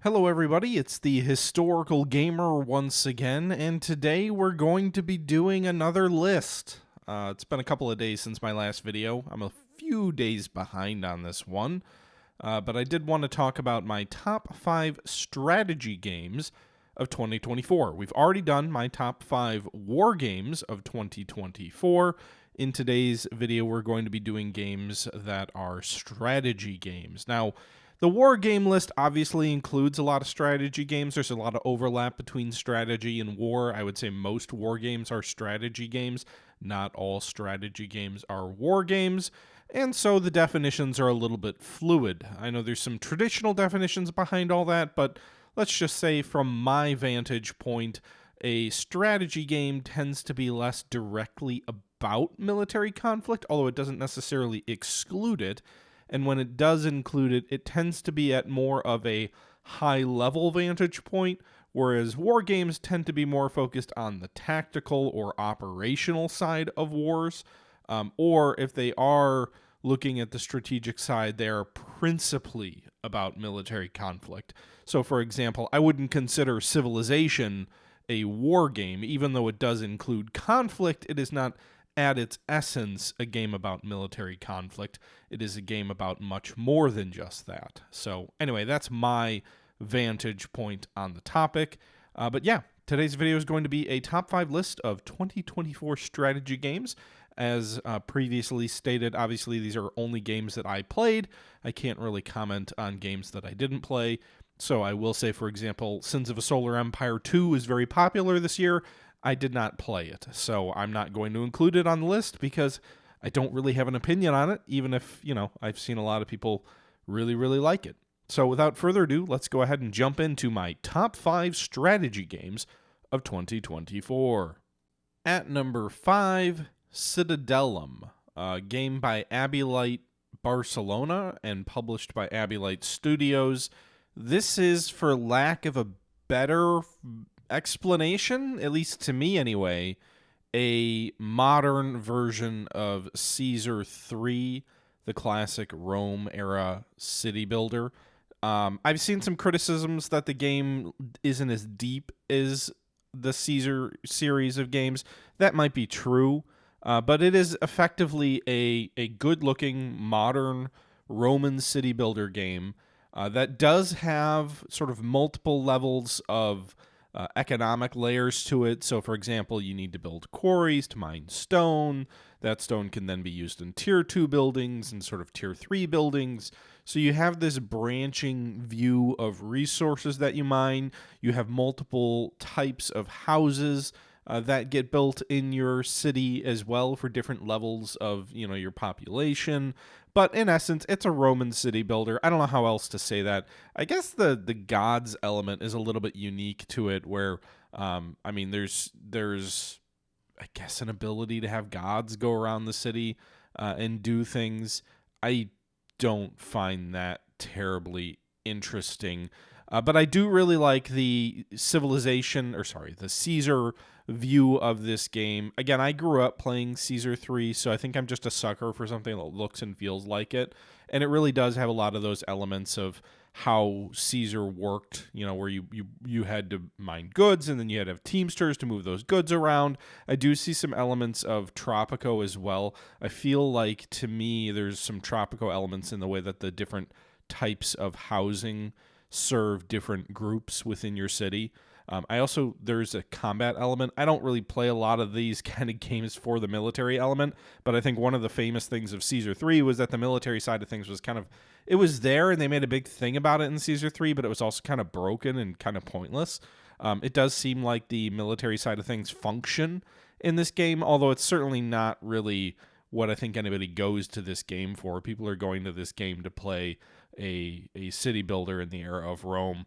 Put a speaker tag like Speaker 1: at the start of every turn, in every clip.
Speaker 1: Hello, everybody. It's the Historical Gamer once again, and today we're going to be doing another list. It's been a couple of days since my last video. I'm a few days behind on this one, but I did want to talk about my top 5 strategy games of 2024. We've already done my top 5 war games of 2024. In today's video, we're going to be doing games that are strategy games. Now, the war game list obviously includes a lot of strategy games. There's a lot of overlap between strategy and war. I would say most war games are strategy games. Not all strategy games are war games. And so the definitions are a little bit fluid. I know there's some traditional definitions behind all that, but let's just say from my vantage point, a strategy game tends to be less directly about military conflict, although it doesn't necessarily exclude it. And when it does include it, it tends to be at more of a high-level vantage point, whereas war games tend to be more focused on the tactical or operational side of wars, or if they are looking at the strategic side, they are principally about military conflict. So, for example, I wouldn't consider Civilization a war game, even though it does include conflict. It is not at its essence a game about military conflict. It is a game about much more than just that. So anyway, that's my vantage point on the topic. But yeah, today's video is going to be a top 5 list of 2024 strategy games. As previously stated, obviously these are only games that I played. I can't really comment on games that I didn't play. So I will say, for example, Sins of a Solar Empire 2 is very popular this year. I did not play it, so I'm not going to include it on the list because I don't really have an opinion on it, even if, I've seen a lot of people really, really like it. So without further ado, let's go ahead and jump into my top 5 strategy games of 2024. At number 5, Citadelum, a game by Abbeylight Barcelona and published by Abbeylight Studios. This is, for lack of a better explanation, at least to me anyway, a modern version of Caesar 3, the classic Rome era city builder. I've seen some criticisms that the game isn't as deep as the Caesar series of games. That might be true, but it is effectively a good-looking modern Roman city builder game that does have sort of multiple levels of economic layers to it. So, for example, you need to build quarries to mine stone. That stone can then be used in tier 2 buildings and sort of tier 3 buildings. So you have this branching view of resources that you mine. You have multiple types of houses that get built in your city as well for different levels of, your population. But in essence, it's a Roman city builder. I don't know how else to say that. I guess the gods element is a little bit unique to it, where there's I guess an ability to have gods go around the city and do things. I don't find that terribly interesting. But I do really like the the Caesar view of this game. Again, I grew up playing Caesar 3, so I think I'm just a sucker for something that looks and feels like it. And it really does have a lot of those elements of how Caesar worked, where you had to mine goods and then you had to have teamsters to move those goods around. I do see some elements of Tropico as well. I feel like, to me, there's some Tropico elements in the way that the different types of housing serve different groups within your city. There's a combat element. I don't really play a lot of these kind of games for the military element, but I think one of the famous things of Caesar 3 was that the military side of things was it was there, and they made a big thing about it in Caesar 3, but it was also kind of broken and kind of pointless. It does seem like the military side of things function in this game, although it's certainly not really what I think anybody goes to this game for. People are going to this game to play a city builder in the era of Rome.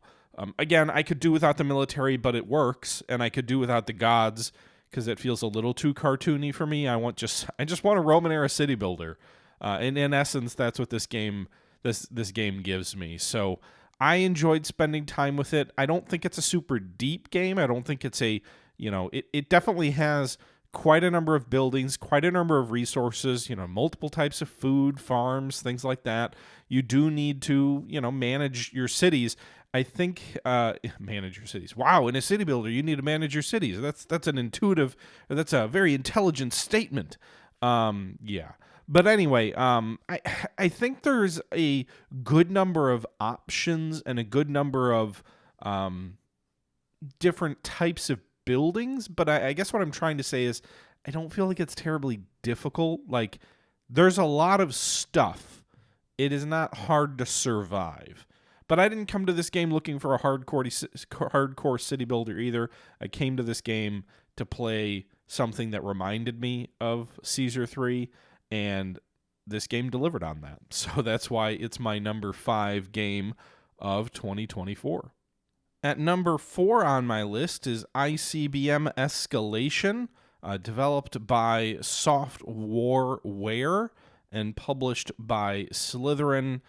Speaker 1: Again, I could do without the military, but it works, and I could do without the gods because it feels a little too cartoony for me. I just want a Roman era city builder, and in essence, that's what this game gives me. So I enjoyed spending time with it. I don't think it's a super deep game. I don't think it's it definitely has quite a number of buildings, quite a number of resources, multiple types of food, farms, things like that. You do need to, manage your cities. I think manage your cities. Wow, in a city builder, you need to manage your cities. That's an intuitive, that's a very intelligent statement. Yeah. But anyway, I think there's a good number of options and a good number of different types of buildings. But I guess what I'm trying to say is I don't feel like it's terribly difficult. Like, there's a lot of stuff. It is not hard to survive. But I didn't come to this game looking for a hardcore city builder either. I came to this game to play something that reminded me of Caesar 3, and this game delivered on that. So that's why it's my number 5 game of 2024. At number 4 on my list is ICBM Escalation, developed by Softwareware and published by Suzerain.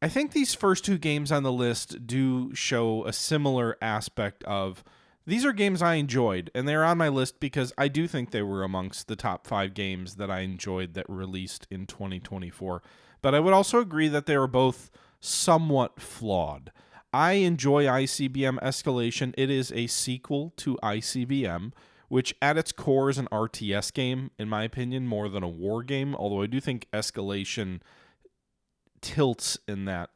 Speaker 1: I think these first 2 games on the list do show a similar aspect of, these are games I enjoyed, and they're on my list because I do think they were amongst the top 5 games that I enjoyed that released in 2024. But I would also agree that they were both somewhat flawed. I enjoy ICBM Escalation. It is a sequel to ICBM, which at its core is an RTS game, in my opinion, more than a war game, although I do think Escalation tilts in that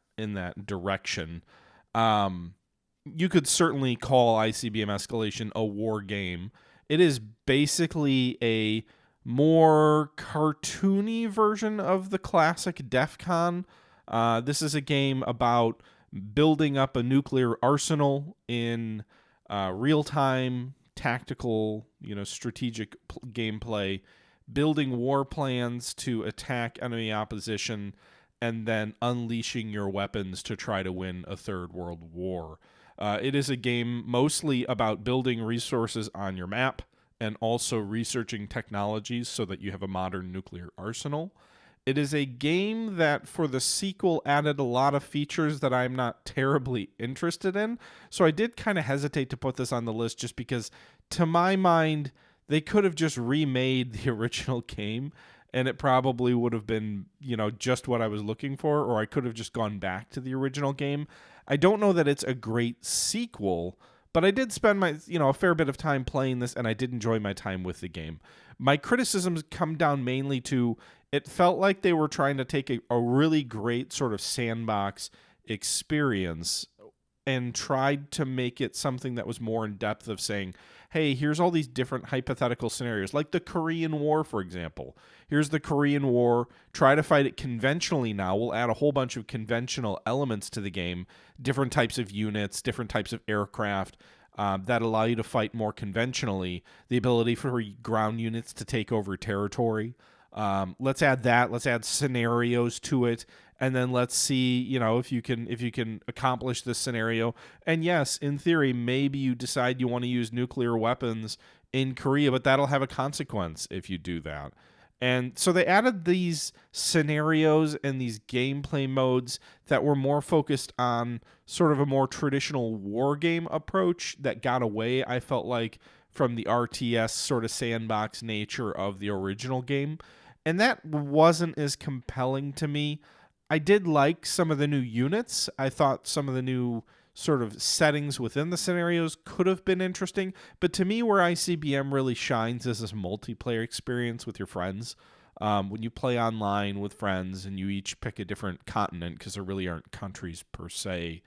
Speaker 1: direction. You could certainly call ICBM Escalation a war game. It is basically a more cartoony version of the classic DEF CON. This is a game about building up a nuclear arsenal in real-time, tactical, strategic gameplay, building war plans to attack enemy opposition, and then unleashing your weapons to try to win a third world war. It is a game mostly about building resources on your map and also researching technologies so that you have a modern nuclear arsenal. It is a game that, for the sequel, added a lot of features that I'm not terribly interested in. So I did kind of hesitate to put this on the list just because, to my mind, they could have just remade the original game and it probably would have been, just what I was looking for, or I could have just gone back to the original game. I don't know that it's a great sequel, but I did spend a fair bit of time playing this, and I did enjoy my time with the game. My criticisms come down mainly to, it felt like they were trying to take a really great sort of sandbox experience and tried to make it something that was more in depth of saying, hey, here's all these different hypothetical scenarios, like the Korean War, for example. Here's the Korean War. Try to fight it conventionally now. We'll add a whole bunch of conventional elements to the game, different types of units, different types of aircraft that allow you to fight more conventionally, the ability for ground units to take over territory. Let's add that. Let's add scenarios to it. And then let's see, if you can accomplish this scenario. And yes, in theory, maybe you decide you want to use nuclear weapons in Korea, but that'll have a consequence if you do that. And so they added these scenarios and these gameplay modes that were more focused on sort of a more traditional war game approach that got away, I felt like, from the RTS sort of sandbox nature of the original game. And that wasn't as compelling to me. I did like some of the new units. I thought some of the new sort of settings within the scenarios could have been interesting. But to me, where ICBM really shines is this multiplayer experience with your friends. When you play online with friends and you each pick a different continent, because there really aren't countries per se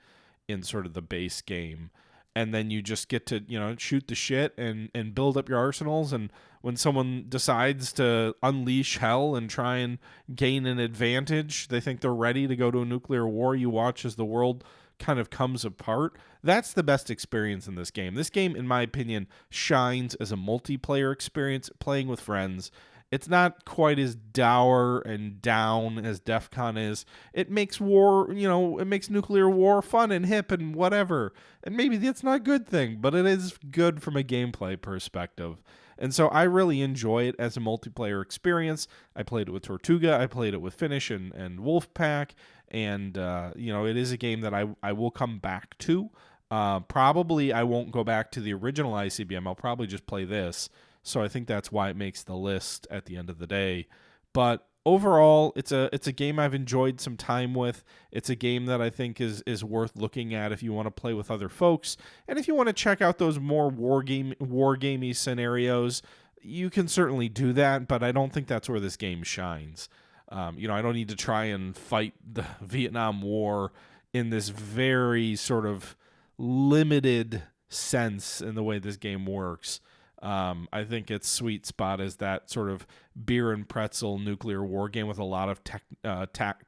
Speaker 1: in sort of the base game. And then you just get to, shoot the shit and build up your arsenals. And when someone decides to unleash hell and try and gain an advantage, they think they're ready to go to a nuclear war. You watch as the world kind of comes apart. That's the best experience in this game. This game, in my opinion, shines as a multiplayer experience, playing with friends. It's not quite as dour and down as DEF CON is. It makes war, it makes nuclear war fun and hip and whatever. And maybe that's not a good thing, but it is good from a gameplay perspective. And so I really enjoy it as a multiplayer experience. I played it with Tortuga. I played it with Finnish and Wolfpack. And, it is a game that I will come back to. Probably I won't go back to the original ICBM. I'll probably just play this. So I think that's why it makes the list at the end of the day. But overall, it's a game I've enjoyed some time with. It's a game that I think is worth looking at if you want to play with other folks, and if you want to check out those more wargamey scenarios, you can certainly do that. But I don't think that's where this game shines. I don't need to try and fight the Vietnam War in this very sort of limited sense in the way this game works. I think its sweet spot is that sort of beer and pretzel nuclear war game with a lot of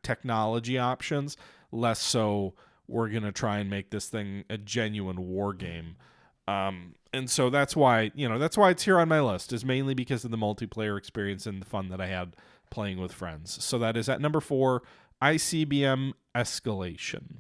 Speaker 1: technology options. Less so, we're going to try and make this thing a genuine war game. And so that's why it's here on my list, is mainly because of the multiplayer experience and the fun that I had playing with friends. So that is at number 4, ICBM Escalation.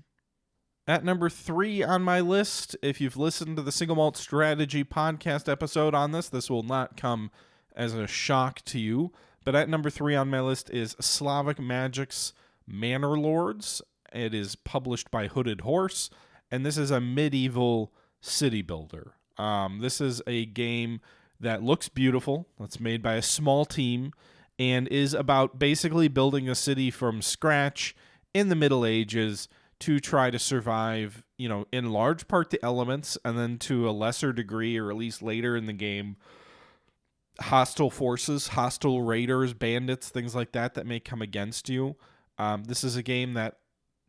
Speaker 1: At number 3 on my list, if you've listened to the Single Malt Strategy podcast episode on this will not come as a shock to you. But at number 3 on my list is Slavic Magic's Manor Lords. It is published by Hooded Horse, and this is a medieval city builder. This is a game that looks beautiful. It's made by a small team and is about basically building a city from scratch in the Middle Ages to try to survive, in large part the elements, and then to a lesser degree, or at least later in the game, hostile forces, hostile raiders, bandits, things like that may come against you. This is a game that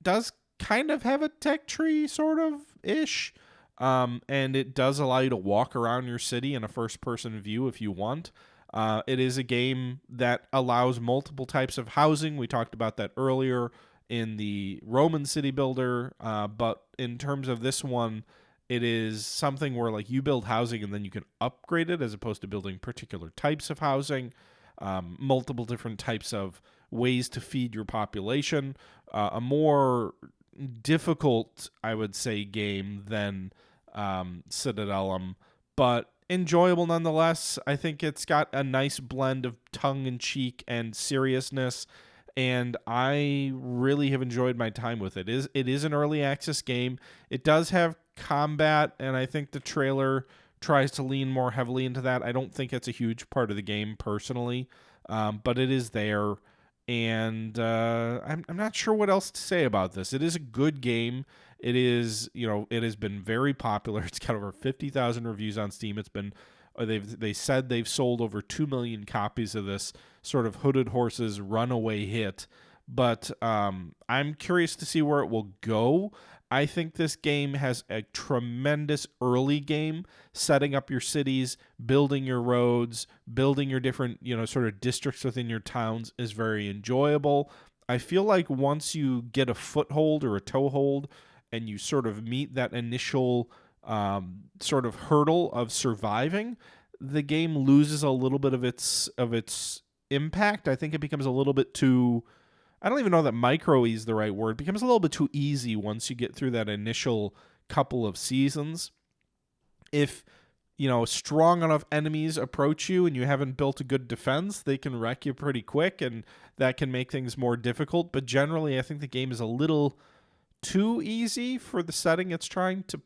Speaker 1: does kind of have a tech tree, sort of-ish, and it does allow you to walk around your city in a first-person view if you want. It is a game that allows multiple types of housing. We talked about that earlier in the Roman city builder, but in terms of this one, it is something where you build housing and then you can upgrade it as opposed to building particular types of housing, multiple different types of ways to feed your population, a more difficult, I would say, game than Citadelum, but enjoyable nonetheless. I think it's got a nice blend of tongue-in-cheek and seriousness, and I really have enjoyed my time with it. It is an early access game. It does have combat, and I think the trailer tries to lean more heavily into that. I don't think it's a huge part of the game personally, but it is there, and I'm not sure what else to say about this. It is a good game. It is, it has been very popular. It's got over 50,000 reviews on Steam. It's been, they said they've sold over 2 million copies of this sort of Hooded Horse's runaway hit. But I'm curious to see where it will go. I think this game has a tremendous early game, setting up your cities, building your roads, building your different, sort of districts within your towns is very enjoyable. I feel like once you get a foothold or a toehold and you sort of meet that initial sort of hurdle of surviving, the game loses a little bit of its impact. I think it becomes a little bit too, I don't even know that micro is the right word. It becomes a little bit too easy once you get through that initial couple of seasons. If, strong enough enemies approach you and you haven't built a good defense, they can wreck you pretty quick, and that can make things more difficult. But generally, I think the game is a little too easy for the setting it's trying to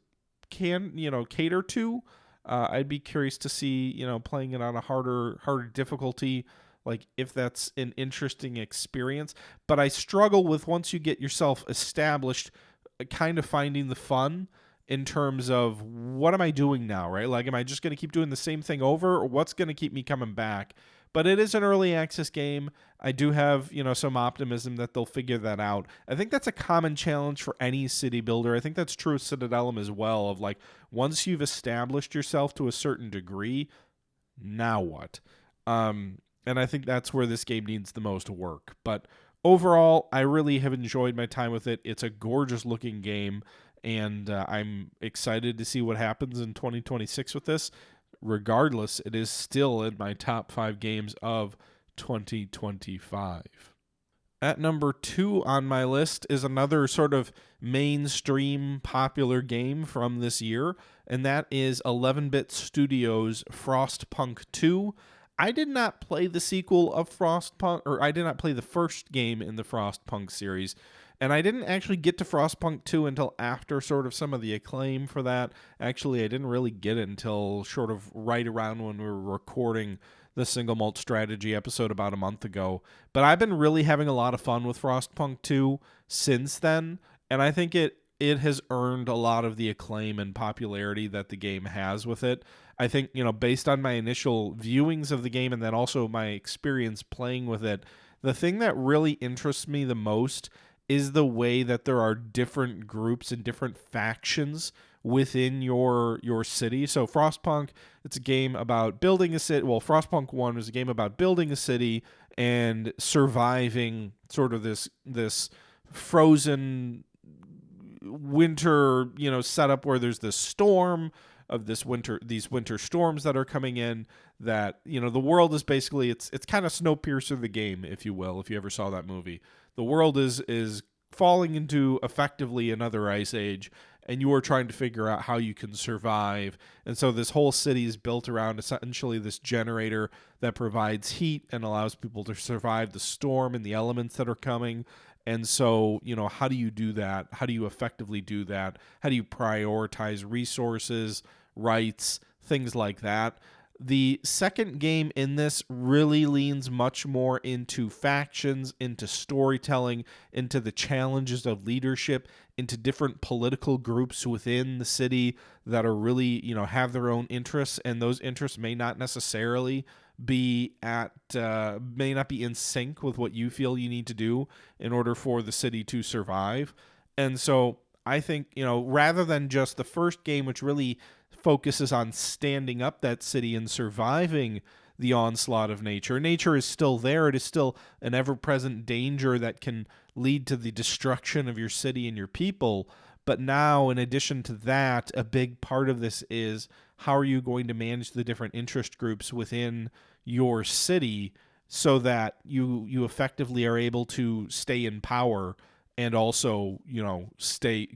Speaker 1: cater to. I'd be curious to see, playing it on a harder difficulty, if that's an interesting experience. But I struggle with, once you get yourself established, kind of finding the fun in terms of, what am I doing now, right? Am I just going to keep doing the same thing over, or what's going to keep me coming back? But it is an early access game. I do have, some optimism that they'll figure that out. I think that's a common challenge for any city builder. I think that's true of Citadelum as well, of once you've established yourself to a certain degree, now what? And I think that's where this game needs the most work. But overall, I really have enjoyed my time with it. It's a gorgeous looking game, and I'm excited to see what happens in 2026 with this. Regardless, it is still in my top 5 games of 2025. At number 2 on my list is another sort of mainstream popular game from this year, and that is 11-Bit Studios' Frostpunk 2. I did not play the sequel of Frostpunk, or I did not play the first game in the Frostpunk series, and I didn't actually get to Frostpunk 2 until after sort of some of the acclaim for that. Actually, I didn't really get it until sort of right around when we were recording the single malt strategy episode about a month ago. But I've been really having a lot of fun with Frostpunk 2 since then, and I think it has earned a lot of the acclaim and popularity that the game has with it. I think, based on my initial viewings of the game and then also my experience playing with it, the thing that really interests me the most is the way that there are different groups and different factions within your city. So Frostpunk, it's a game about building a city. Well, Frostpunk 1 was a game about building a city and surviving sort of this frozen winter, setup where there's this storm of these winter storms that are coming in, that, the world is basically, it's kind of Snowpiercer the game, if you will, if you ever saw that movie. The world is falling into effectively another ice age, and you are trying to figure out how you can survive. And so this whole city is built around essentially this generator that provides heat and allows people to survive the storm and the elements that are coming. And so, how do you do that? How do you effectively do that? How do you prioritize resources, rights, things like that? The second game in this really leans much more into factions, into storytelling, into the challenges of leadership, into different political groups within the city that are really, have their own interests, and those interests may not necessarily be may not be in sync with what you feel you need to do in order for the city to survive. And so I think, rather than just the first game, which really focuses on standing up that city and surviving the onslaught of nature. Nature is still there. It is still an ever-present danger that can lead to the destruction of your city and your people. But now, in addition to that, a big part of this is how are you going to manage the different interest groups within your city so that you effectively are able to stay in power and also,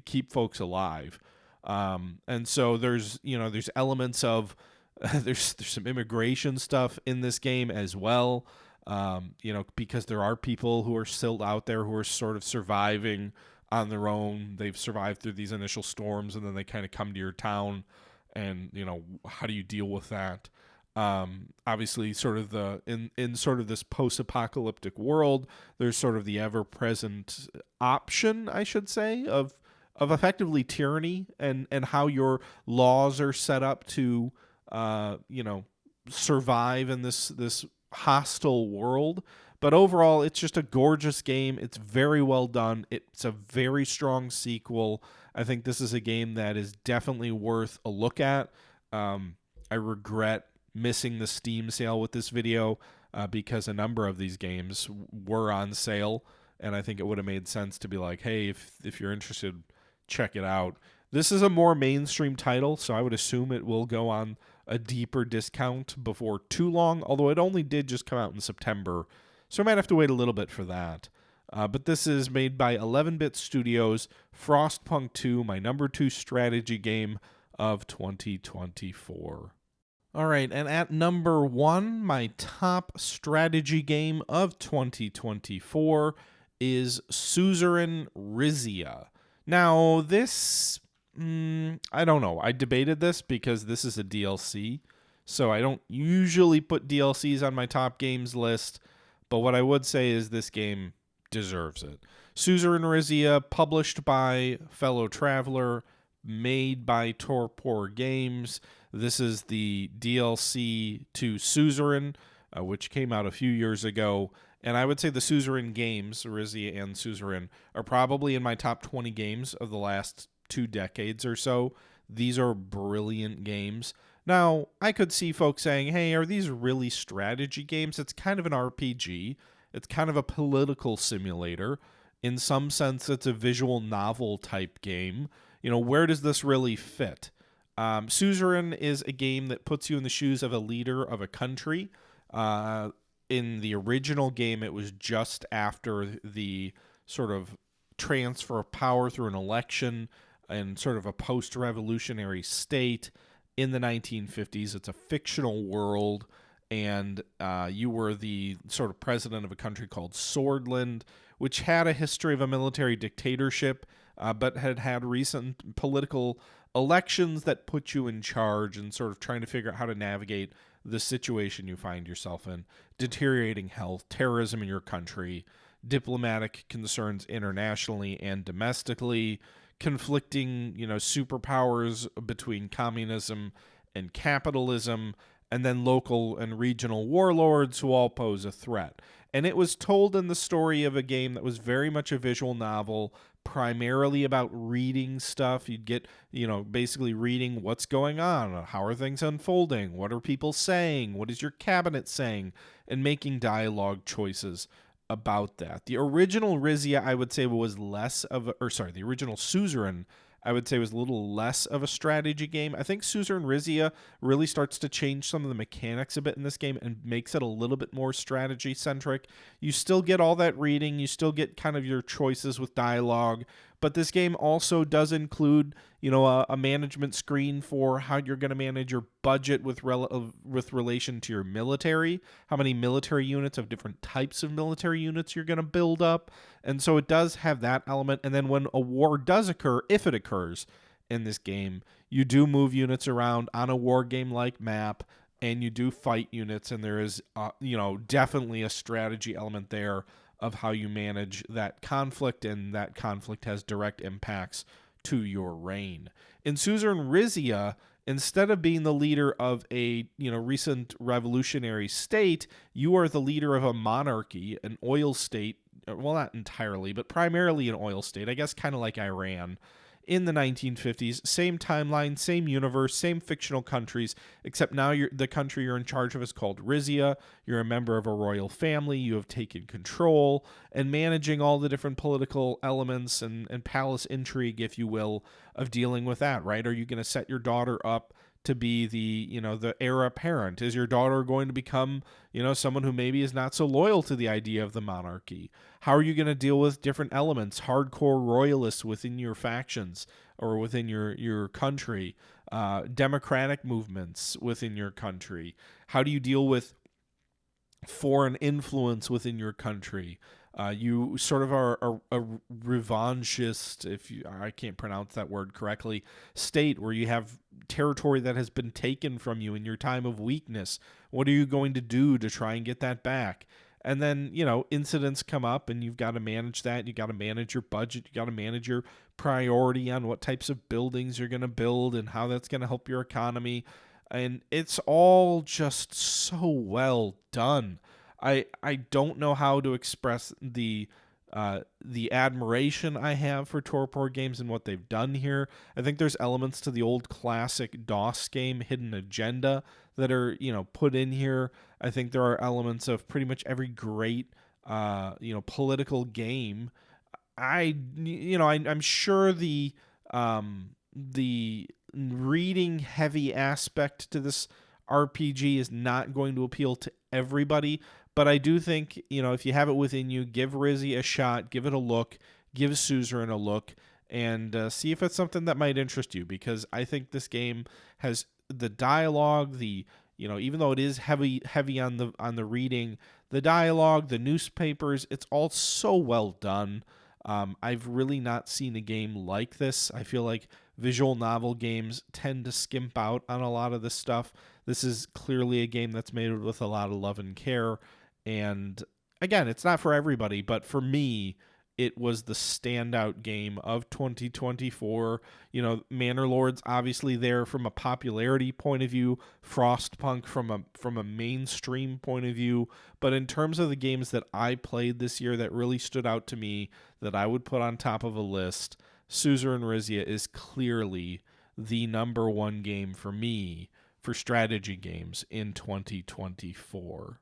Speaker 1: keep folks alive. And so there's elements of there's some immigration stuff in this game as well. Because there are people who are still out there who are sort of surviving on their own. They've survived through these initial storms, and then they kind of come to your town, and how do you deal with that? Obviously, sort of in sort of this post-apocalyptic world, there's sort of the ever-present option, I should say, of effectively tyranny and how your laws are set up to survive in this hostile world. But overall, it's just a gorgeous game. It's very well done. It's a very strong sequel. I think this is a game that is definitely worth a look at. I regret missing the Steam sale with this video because a number of these games were on sale, and I think it would have made sense to be like, hey, if you're interested, check it out. This is a more mainstream title, so I would assume it will go on a deeper discount before too long, although it only did just come out in September, so I might have to wait a little bit for that. But this is made by 11-Bit Studios, Frostpunk 2, my number 2 strategy game of 2024. All right, and at number 1, my top strategy game of 2024 is Suzerain Rizia. Now, this, I don't know. I debated this because this is a DLC, so I don't usually put DLCs on my top games list, but what I would say is this game deserves it. Suzerain Rizia, published by Fellow Traveler, made by Torpor Games. This is the DLC to Suzerain, which came out a few years ago. And I would say the Suzerain games, Rizia and Suzerain, are probably in my top 20 games of the last 2 decades or so. These are brilliant games. Now, I could see folks saying, hey, are these really strategy games? It's kind of an RPG. It's kind of a political simulator. In some sense, it's a visual novel type game. Where does this really fit? Suzerain is a game that puts you in the shoes of a leader of a country. In the original game, it was just after the sort of transfer of power through an election and sort of a post-revolutionary state in the 1950s. It's a fictional world, and you were the sort of president of a country called Swordland, which had a history of a military dictatorship, but had recent political elections that put you in charge and sort of trying to figure out how to navigate the situation you find yourself in, deteriorating health, terrorism in your country, diplomatic concerns internationally and domestically, conflicting, superpowers between communism and capitalism, and then local and regional warlords who all pose a threat. And it was told in the story of a game that was very much a visual novel, primarily about reading stuff. You'd get, basically reading what's going on, how are things unfolding, what are people saying, what is your cabinet saying, and making dialogue choices about that. The original Rizia, I would say, was the original Suzerain, I would say, was a little less of a strategy game. I think Suzerain Rizia really starts to change some of the mechanics a bit in this game and makes it a little bit more strategy-centric. You still get all that reading, you still get kind of your choices with dialogue, but this game also does include, a management screen for how you're going to manage your budget with relation to your military, how many military units of different types of military units you're going to build up. And so it does have that element. And then when a war does occur, if it occurs in this game, you do move units around on a war game-like map, and you do fight units, and there is, definitely a strategy element there of how you manage that conflict, and that conflict has direct impacts to your reign. In Suzerain Rizia, instead of being the leader of a recent revolutionary state, you are the leader of a monarchy, an oil state. Well, not entirely, but primarily an oil state, I guess, kind of like Iran in the 1950s. Same timeline, same universe, same fictional countries, except now the country you're in charge of is called Rizia. You're a member of a royal family. You have taken control and managing all the different political elements and palace intrigue, if you will, of dealing with that, right? Are you going to set your daughter up to be the heir apparent? Is your daughter going to become, someone who maybe is not so loyal to the idea of the monarchy? How are you going to deal with different elements, hardcore royalists within your factions or within your country, democratic movements within your country? How do you deal with foreign influence within your country? You sort of are a revanchist, I can't pronounce that word correctly, state where you have territory that has been taken from you in your time of weakness. What are you going to do to try and get that back? And then, incidents come up and you've got to manage that. You've got to manage your budget. You got to manage your priority on what types of buildings you're going to build and how that's going to help your economy. And it's all just so well done. I don't know how to express the admiration I have for Torpor Games and what they've done here. I think there's elements to the old classic DOS game, Hidden Agenda, that are, put in here. I think there are elements of pretty much every great, political game. I'm sure the reading heavy aspect to this RPG is not going to appeal to everybody, but I do think, if you have it within you, give Rizzi a shot, give it a look, give Suzerain a look, and see if it's something that might interest you, because I think this game has the dialogue, even though it is heavy on the reading, the dialogue, the newspapers, it's all so well done. I've really not seen a game like this. I feel like visual novel games tend to skimp out on a lot of this stuff. This is clearly a game that's made with a lot of love and care. And again, it's not for everybody, but for me, it was the standout game of 2024. Manor Lords obviously there from a popularity point of view, Frostpunk from a mainstream point of view, but in terms of the games that I played this year that really stood out to me, that I would put on top of a list, Suzerain Rizia is clearly the number one game for me for strategy games in 2024.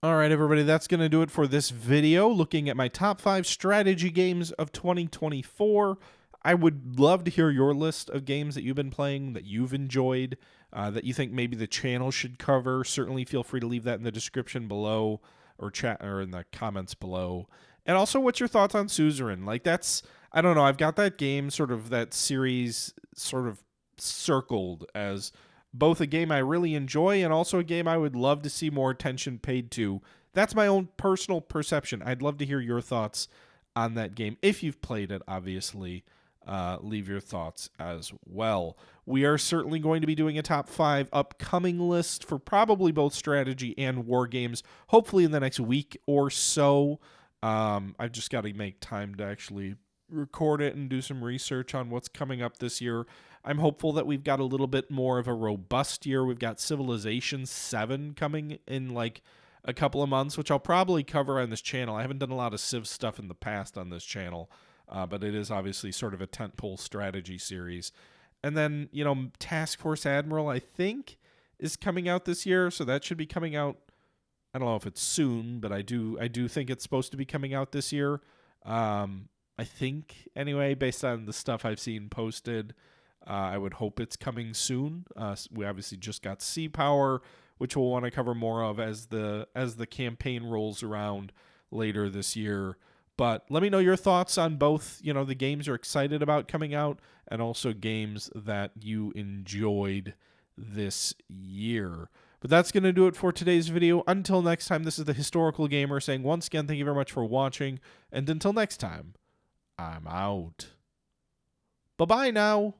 Speaker 1: All right, everybody, that's going to do it for this video, looking at my top 5 strategy games of 2024. I would love to hear your list of games that you've been playing, that you've enjoyed, that you think maybe the channel should cover. Certainly feel free to leave that in the description below or chat or in the comments below. And also, what's your thoughts on Suzerain? I don't know, I've got that game, sort of that series sort of circled as both a game I really enjoy and also a game I would love to see more attention paid to. That's my own personal perception. I'd love to hear your thoughts on that game, if you've played it, obviously. leave your thoughts as well. We are certainly going to be doing a top 5 upcoming list for probably both strategy and war games, hopefully in the next week or so. I've just got to make time to actually record it and do some research on what's coming up this year. I'm hopeful that we've got a little bit more of a robust year. We've got Civilization 7 coming in like a couple of months, which I'll probably cover on this channel. I haven't done a lot of Civ stuff in the past on this channel, but it is obviously sort of a tentpole strategy series. And then, Task Force Admiral, I think, is coming out this year, so that should be coming out. I don't know if it's soon, but I do think it's supposed to be coming out this year. I think, anyway, based on the stuff I've seen posted, I would hope it's coming soon. We obviously just got Sea Power, which we'll want to cover more of as the campaign rolls around later this year. But let me know your thoughts on both, the games you're excited about coming out and also games that you enjoyed this year. But that's going to do it for today's video. Until next time, this is the Historical Gamer saying once again, thank you very much for watching. And until next time, I'm out. Bye-bye now.